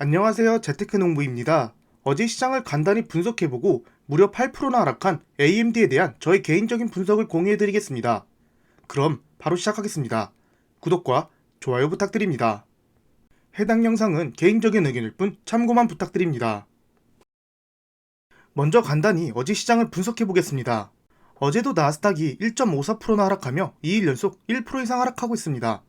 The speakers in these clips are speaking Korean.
안녕하세요. 재테크농부입니다. 어제 시장을 간단히 분석해보고 무려 8%나 하락한 AMD에 대한 저의 개인적인 분석을 공유해드리겠습니다. 그럼 바로 시작하겠습니다. 구독과 좋아요 부탁드립니다. 해당 영상은 개인적인 의견일 뿐 참고만 부탁드립니다. 먼저 간단히 어제 시장을 분석해보겠습니다. 어제도 나스닥이 1.54%나 하락하며 2일 연속 1% 이상 하락하고 있습니다.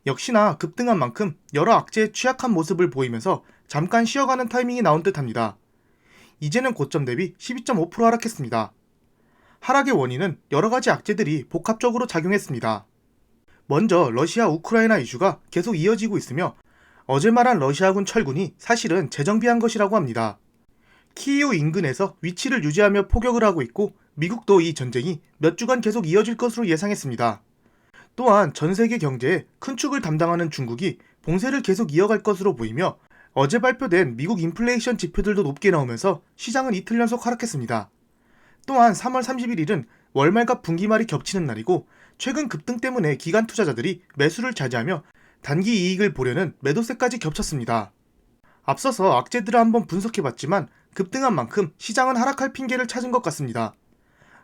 역시나 급등한 만큼 여러 악재에 취약한 모습을 보이면서 잠깐 쉬어가는 타이밍이 나온 듯합니다. 이제는 고점 대비 12.5% 하락했습니다. 하락의 원인은 여러가지 악재들이 복합적으로 작용했습니다. 먼저 러시아 우크라이나 이슈가 계속 이어지고 있으며 어제 말한 러시아군 철군이 사실은 재정비한 것이라고 합니다. 키이우 인근에서 위치를 유지하며 포격을 하고 있고 미국도 이 전쟁이 몇 주간 계속 이어질 것으로 예상했습니다. 또한 전 세계 경제에 큰 축을 담당하는 중국이 봉쇄를 계속 이어갈 것으로 보이며 어제 발표된 미국 인플레이션 지표들도 높게 나오면서 시장은 이틀 연속 하락했습니다. 또한 3월 31일은 월말과 분기말이 겹치는 날이고 최근 급등 때문에 기관 투자자들이 매수를 자제하며 단기 이익을 보려는 매도세까지 겹쳤습니다. 앞서서 악재들을 한번 분석해봤지만 급등한 만큼 시장은 하락할 핑계를 찾은 것 같습니다.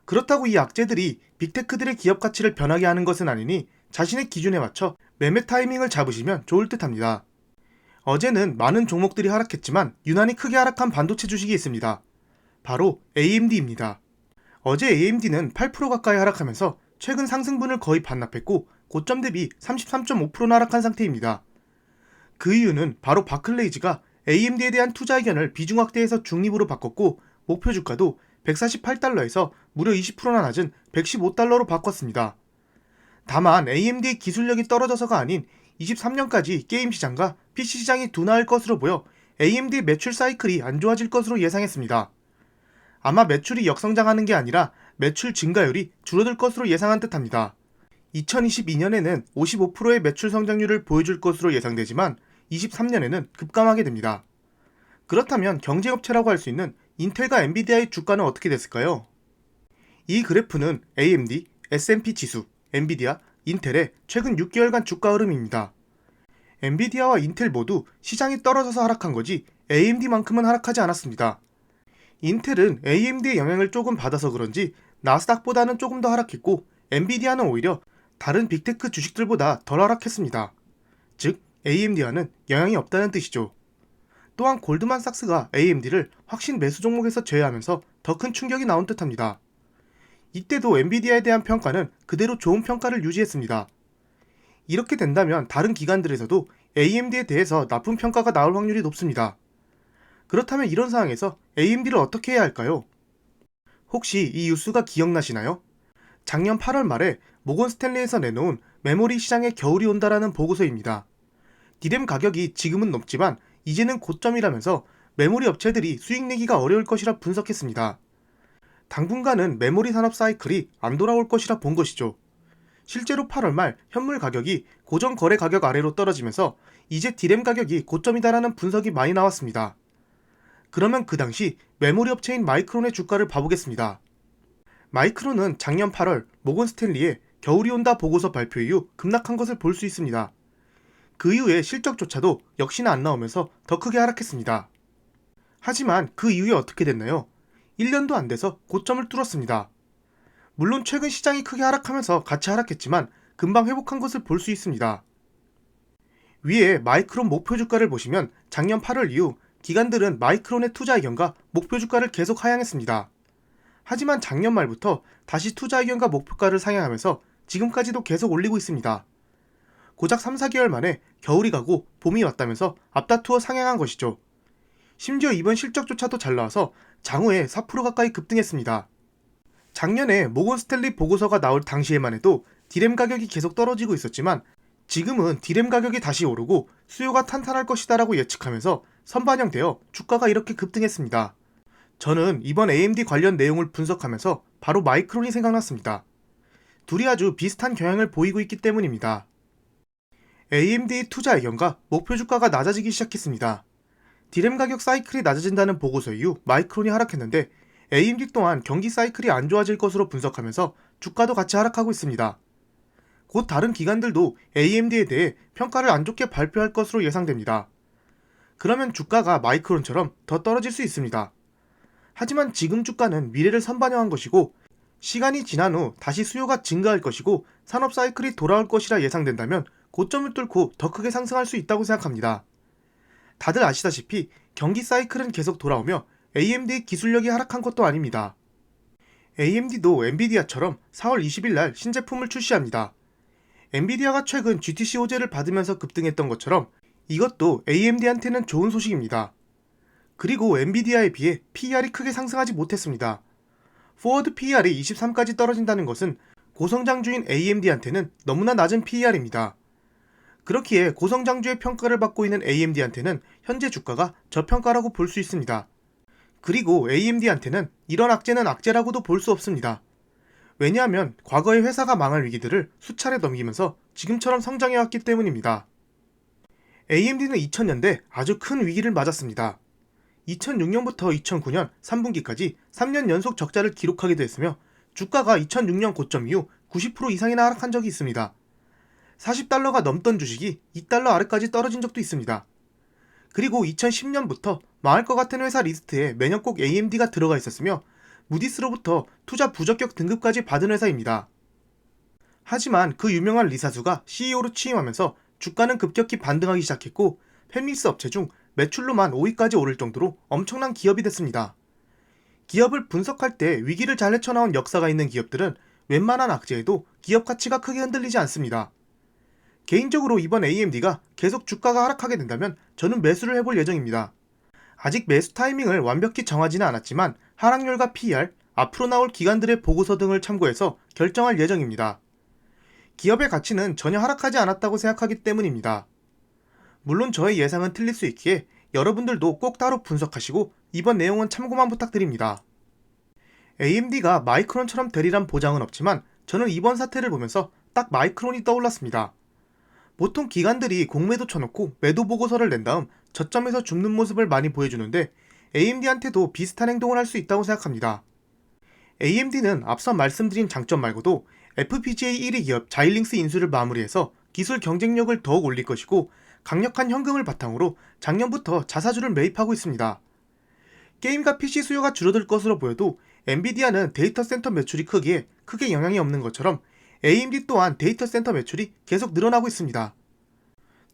그렇다고 이 악재들이 빅테크들의 기업 가치를 변하게 하는 것은 아니니 자신의 기준에 맞춰 매매 타이밍을 잡으시면 좋을 듯 합니다. 어제는 많은 종목들이 하락했지만 유난히 크게 하락한 반도체 주식이 있습니다. 바로 AMD입니다. 어제 AMD는 8% 가까이 하락하면서 최근 상승분을 거의 반납했고 고점 대비 33.5%나 하락한 상태입니다. 그 이유는 바로 바클레이즈가 AMD에 대한 투자 의견을 비중 확대해서 중립으로 바꿨고 목표 주가도 148달러에서 무려 20%나 낮은 115달러로 바꿨습니다. 다만 AMD의 기술력이 떨어져서가 아닌 23년까지 게임 시장과 PC 시장이 둔화할 것으로 보여 AMD의 매출 사이클이 안 좋아질 것으로 예상했습니다. 아마 매출이 역성장하는 게 아니라 매출 증가율이 줄어들 것으로 예상한 듯합니다. 2022년에는 55%의 매출 성장률을 보여줄 것으로 예상되지만 23년에는 급감하게 됩니다. 그렇다면 경쟁업체라고 할 수 있는 인텔과 엔비디아의 주가는 어떻게 됐을까요? 이 그래프는 AMD, S&P 지수, 엔비디아, 인텔의 최근 6개월간 주가 흐름입니다. 엔비디아와 인텔 모두 시장이 떨어져서 하락한 거지 AMD만큼은 하락하지 않았습니다. 인텔은 AMD의 영향을 조금 받아서 그런지 나스닥보다는 조금 더 하락했고 엔비디아는 오히려 다른 빅테크 주식들보다 덜 하락했습니다. 즉 AMD와는 영향이 없다는 뜻이죠. 또한 골드만삭스가 AMD를 확신 매수 종목에서 제외하면서 더 큰 충격이 나온 듯합니다. 이때도 엔비디아에 대한 평가는 그대로 좋은 평가를 유지했습니다. 이렇게 된다면 다른 기관들에서도 AMD에 대해서 나쁜 평가가 나올 확률이 높습니다. 그렇다면 이런 상황에서 AMD를 어떻게 해야 할까요? 혹시 이 뉴스가 기억나시나요? 작년 8월 말에 모건 스탠리에서 내놓은 메모리 시장에 겨울이 온다라는 보고서입니다. 디램 가격이 지금은 높지만 이제는 고점이라면서 메모리 업체들이 수익 내기가 어려울 것이라 분석했습니다. 당분간은 메모리 산업 사이클이 안 돌아올 것이라 본 것이죠. 실제로 8월 말 현물 가격이 고정 거래 가격 아래로 떨어지면서 이제 디램 가격이 고점이다라는 분석이 많이 나왔습니다. 그러면 그 당시 메모리 업체인 마이크론의 주가를 봐보겠습니다. 마이크론은 작년 8월 모건 스탠리의 겨울이 온다 보고서 발표 이후 급락한 것을 볼 수 있습니다. 그 이후에 실적조차도 역시나 안 나오면서 더 크게 하락했습니다. 하지만 그 이후에 어떻게 됐나요? 1년도 안 돼서 고점을 뚫었습니다. 물론 최근 시장이 크게 하락하면서 같이 하락했지만 금방 회복한 것을 볼 수 있습니다. 위에 마이크론 목표 주가를 보시면 작년 8월 이후 기관들은 마이크론의 투자 의견과 목표 주가를 계속 하향했습니다. 하지만 작년 말부터 다시 투자 의견과 목표가를 상향하면서 지금까지도 계속 올리고 있습니다. 고작 3-4개월 만에 겨울이 가고 봄이 왔다면서 앞다투어 상향한 것이죠. 심지어 이번 실적조차도 잘 나와서 장후에 4% 가까이 급등했습니다. 작년에 모건 스탠리 보고서가 나올 당시에만 해도 디램 가격이 계속 떨어지고 있었지만 지금은 디램 가격이 다시 오르고 수요가 탄탄할 것이다 라고 예측하면서 선반영되어 주가가 이렇게 급등했습니다. 저는 이번 AMD 관련 내용을 분석하면서 바로 마이크론이 생각났습니다. 둘이 아주 비슷한 경향을 보이고 있기 때문입니다. AMD의 투자 의견과 목표 주가가 낮아지기 시작했습니다. 디램 가격 사이클이 낮아진다는 보고서 이후 마이크론이 하락했는데 AMD 또한 경기 사이클이 안 좋아질 것으로 분석하면서 주가도 같이 하락하고 있습니다. 곧 다른 기관들도 AMD에 대해 평가를 안 좋게 발표할 것으로 예상됩니다. 그러면 주가가 마이크론처럼 더 떨어질 수 있습니다. 하지만 지금 주가는 미래를 선반영한 것이고 시간이 지난 후 다시 수요가 증가할 것이고 산업 사이클이 돌아올 것이라 예상된다면 고점을 뚫고 더 크게 상승할 수 있다고 생각합니다. 다들 아시다시피 경기 사이클은 계속 돌아오며 AMD의 기술력이 하락한 것도 아닙니다. AMD도 엔비디아처럼 4월 20일 날 신제품을 출시합니다. 엔비디아가 최근 GTC 호재를 받으면서 급등했던 것처럼 이것도 AMD한테는 좋은 소식입니다. 그리고 엔비디아에 비해 PER이 크게 상승하지 못했습니다. 포워드 PER이 23까지 떨어진다는 것은 고성장주인 AMD한테는 너무나 낮은 PER입니다. 그렇기에 고성장주의 평가를 받고 있는 AMD한테는 현재 주가가 저평가라고 볼 수 있습니다. 그리고 AMD한테는 이런 악재는 악재라고도 볼 수 없습니다. 왜냐하면 과거의 회사가 망할 위기들을 수차례 넘기면서 지금처럼 성장해왔기 때문입니다. AMD는 2000년대 아주 큰 위기를 맞았습니다. 2006년부터 2009년 3분기까지 3년 연속 적자를 기록하기도 했으며 주가가 2006년 고점 이후 90% 이상이나 하락한 적이 있습니다. 40달러가 넘던 주식이 2달러 아래까지 떨어진 적도 있습니다. 그리고 2010년부터 망할 것 같은 회사 리스트에 매년 꼭 AMD가 들어가 있었으며 무디스로부터 투자 부적격 등급까지 받은 회사입니다. 하지만 그 유명한 리사수가 CEO로 취임하면서 주가는 급격히 반등하기 시작했고 팹리스 업체 중 매출로만 5위까지 오를 정도로 엄청난 기업이 됐습니다. 기업을 분석할 때 위기를 잘 헤쳐나온 역사가 있는 기업들은 웬만한 악재에도 기업 가치가 크게 흔들리지 않습니다. 개인적으로 이번 AMD가 계속 주가가 하락하게 된다면 저는 매수를 해볼 예정입니다. 아직 매수 타이밍을 완벽히 정하지는 않았지만 하락률과 PER, 앞으로 나올 기관들의 보고서 등을 참고해서 결정할 예정입니다. 기업의 가치는 전혀 하락하지 않았다고 생각하기 때문입니다. 물론 저의 예상은 틀릴 수 있기에 여러분들도 꼭 따로 분석하시고 이번 내용은 참고만 부탁드립니다. AMD가 마이크론처럼 되리란 보장은 없지만 저는 이번 사태를 보면서 딱 마이크론이 떠올랐습니다. 보통 기관들이 공매도 쳐놓고 매도 보고서를 낸 다음 저점에서 줍는 모습을 많이 보여주는데 AMD한테도 비슷한 행동을 할 수 있다고 생각합니다. AMD는 앞서 말씀드린 장점 말고도 FPGA 1위 기업 자일링스 인수를 마무리해서 기술 경쟁력을 더욱 올릴 것이고 강력한 현금을 바탕으로 작년부터 자사주를 매입하고 있습니다. 게임과 PC 수요가 줄어들 것으로 보여도 엔비디아는 데이터 센터 매출이 크기에 크게 영향이 없는 것처럼 AMD 또한 데이터 센터 매출이 계속 늘어나고 있습니다.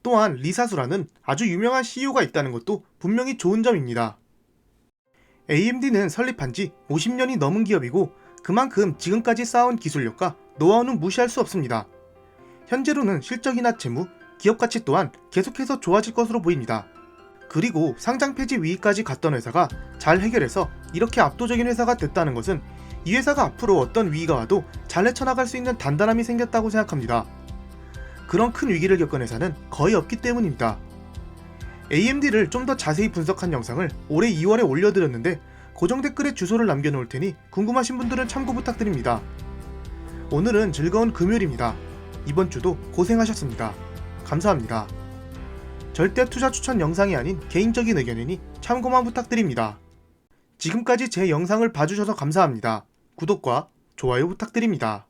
또한 리사수라는 아주 유명한 CEO가 있다는 것도 분명히 좋은 점입니다. AMD는 설립한 지 50년이 넘은 기업이고 그만큼 지금까지 쌓아온 기술력과 노하우는 무시할 수 없습니다. 현재로는 실적이나 재무, 기업 가치 또한 계속해서 좋아질 것으로 보입니다. 그리고 상장 폐지 위기까지 갔던 회사가 잘 해결해서 이렇게 압도적인 회사가 됐다는 것은 이 회사가 앞으로 어떤 위기가 와도 잘 헤쳐나갈 수 있는 단단함이 생겼다고 생각합니다. 그런 큰 위기를 겪은 회사는 거의 없기 때문입니다. AMD를 좀 더 자세히 분석한 영상을 올해 2월에 올려드렸는데 고정 댓글에 주소를 남겨놓을 테니 궁금하신 분들은 참고 부탁드립니다. 오늘은 즐거운 금요일입니다. 이번 주도 고생하셨습니다. 감사합니다. 절대 투자 추천 영상이 아닌 개인적인 의견이니 참고만 부탁드립니다. 지금까지 제 영상을 봐주셔서 감사합니다. 구독과 좋아요 부탁드립니다.